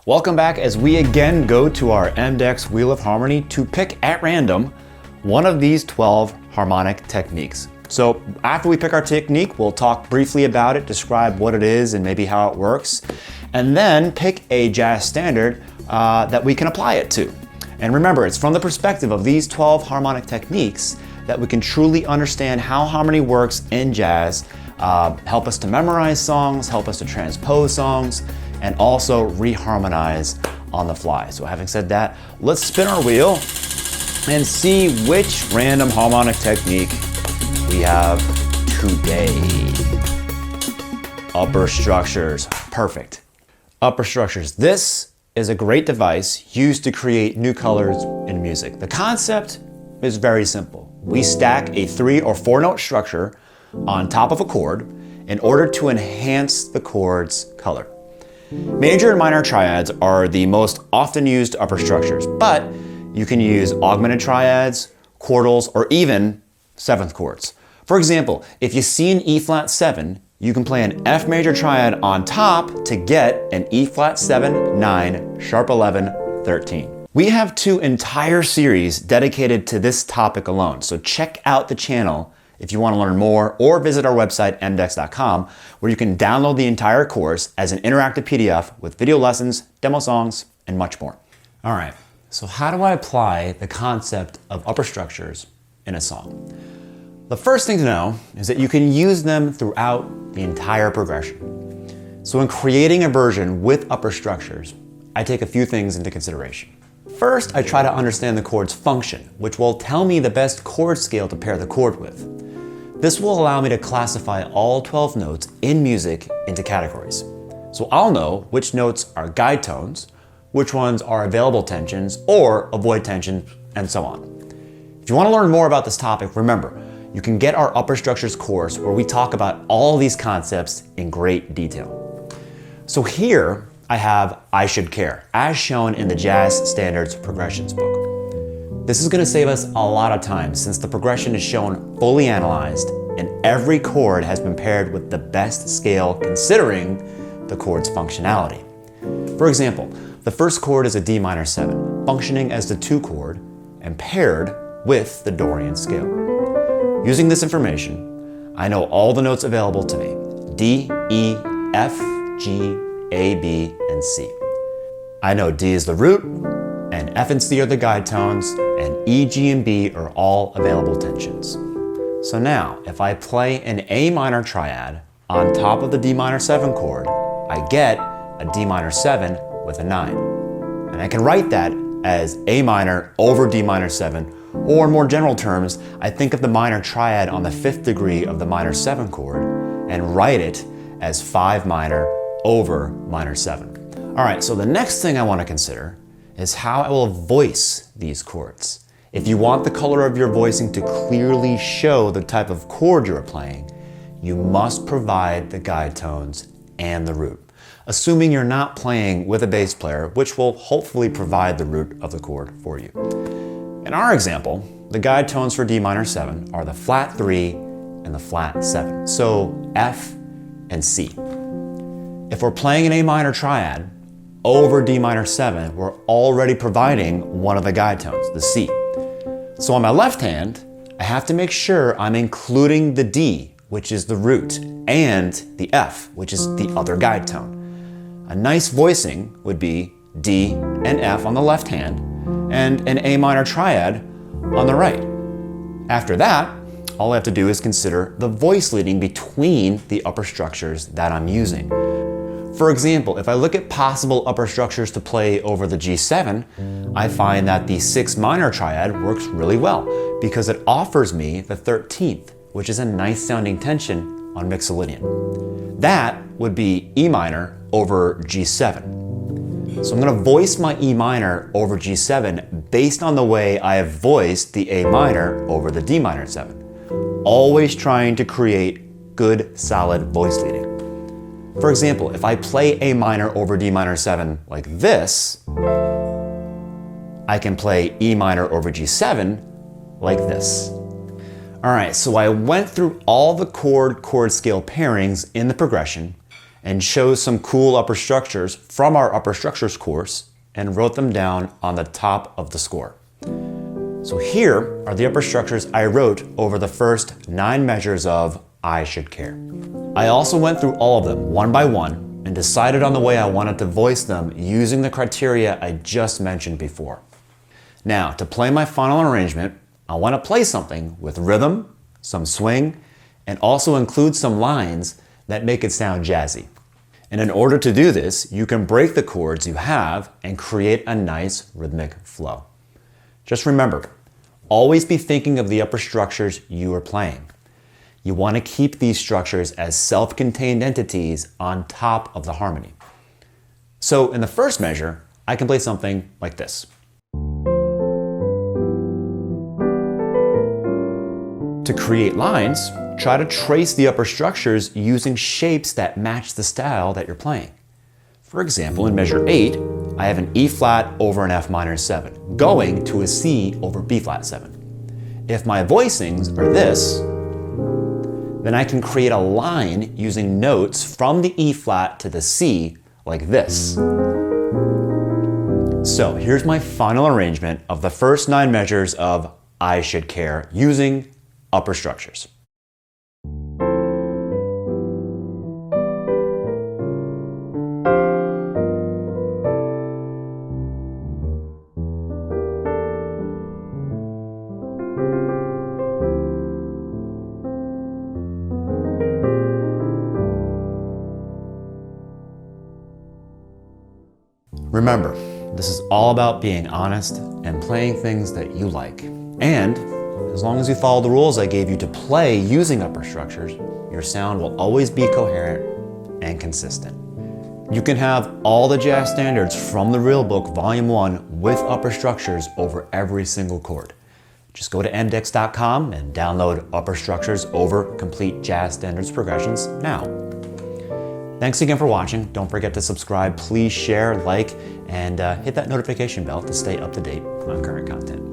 Welcome back as we again go to our MDEX Wheel of Harmony to pick at random one of these 12 harmonic techniques. So after we pick our technique, we'll talk briefly about it, describe what it is and maybe how it works, and then pick a jazz standard that we can apply it to. And remember, it's from the perspective of these 12 harmonic techniques that we can truly understand how harmony works in jazz, help us to memorize songs, help us to transpose songs, and also reharmonize on the fly. So having said that, let's spin our wheel and see which random harmonic technique we have today. Upper structures, perfect. Upper structures, this is a great device used to create new colors in music. The concept is very simple. We stack a 3 or 4 note structure on top of a chord in order to enhance the chord's color. Major and minor triads are the most often used upper structures, but you can use augmented triads, chordals, or even 7th chords. For example, if you see an E flat 7, you can play an F major triad on top to get an E flat 7, 9, sharp 11, 13. We have 2 entire series dedicated to this topic alone, so check out the channel if you want to learn more, or visit our website, mdex.com, where you can download the entire course as an interactive PDF with video lessons, demo songs, and much more. All right, so how do I apply the concept of upper structures in a song? The first thing to know is that you can use them throughout the entire progression. So in creating a version with upper structures, I take a few things into consideration. First, I try to understand the chord's function, which will tell me the best chord scale to pair the chord with. This will allow me to classify all 12 notes in music into categories. So I'll know which notes are guide tones, which ones are available tensions or avoid tensions, and so on. If you want to learn more about this topic, remember, you can get our upper structures course where we talk about all these concepts in great detail. So here I have I Should Care, as shown in the Jazz Standards Progressions book. This is going to save us a lot of time since the progression is shown fully analyzed and every chord has been paired with the best scale considering the chord's functionality. For example, the first chord is a D minor 7, functioning as the 2 chord and paired with the Dorian scale. Using this information, I know all the notes available to me: D, E, F, G, A, B, and C. I know D is the root, and F and C are the guide tones, and E, G, and B are all available tensions. So now, if I play an A minor triad on top of the D minor 7 chord, I get a D minor 7 with a 9. And I can write that as A minor over D minor 7, or in more general terms, I think of the minor triad on the 5th degree of the minor 7 chord and write it as 5 minor over minor 7. All right, so the next thing I want to consider is how I will voice these chords. If you want the color of your voicing to clearly show the type of chord you're playing, you must provide the guide tones and the root, assuming you're not playing with a bass player, which will hopefully provide the root of the chord for you. In our example, the guide tones for D minor 7 are the flat 3 and the flat 7, so F and C. If we're playing an A minor triad over D minor 7, we're already providing one of the guide tones, the C. So on my left hand, I have to make sure I'm including the D, which is the root, and the F, which is the other guide tone. A nice voicing would be D and F on the left hand, and an A minor triad on the right. After that, all I have to do is consider the voice leading between the upper structures that I'm using. For example, if I look at possible upper structures to play over the G7, I find that the 6 minor triad works really well because it offers me the 13th, which is a nice sounding tension on Mixolydian. That would be E minor over G7. So I'm going to voice my E minor over G7 based on the way I have voiced the A minor over the D minor 7, always trying to create good, solid voice leading. For example, if I play A minor over D minor 7 like this, I can play E minor over G7 like this. All right, so I went through all the chord scale pairings in the progression and chose some cool upper structures from our upper structures course and wrote them down on the top of the score. So here are the upper structures I wrote over the first 9 measures of I Should Care. I also went through all of them one by one and decided on the way I wanted to voice them using the criteria I just mentioned before. Now, to play my final arrangement, I want to play something with rhythm, some swing, and also include some lines that make it sound jazzy. And in order to do this, you can break the chords you have and create a nice rhythmic flow. Just remember, always be thinking of the upper structures you are playing. You want to keep these structures as self-contained entities on top of the harmony. So in the first measure, I can play something like this. To create lines, try to trace the upper structures using shapes that match the style that you're playing. For example, in measure 8, I have an E flat over an F minor 7, going to a C over B flat 7. If my voicings are this, then I can create a line using notes from the E flat to the C like this. So here's my final arrangement of the first 9 measures of I Should Care using upper structures. Remember, this is all about being honest and playing things that you like. And as long as you follow the rules I gave you to play using upper structures, your sound will always be coherent and consistent. You can have all the jazz standards from the Real Book Volume 1 with upper structures over every single chord. Just go to mdix.com and download upper structures over complete jazz standards progressions now. Thanks again for watching. Don't forget to subscribe. Please share, like, and hit that notification bell to stay up to date on current content.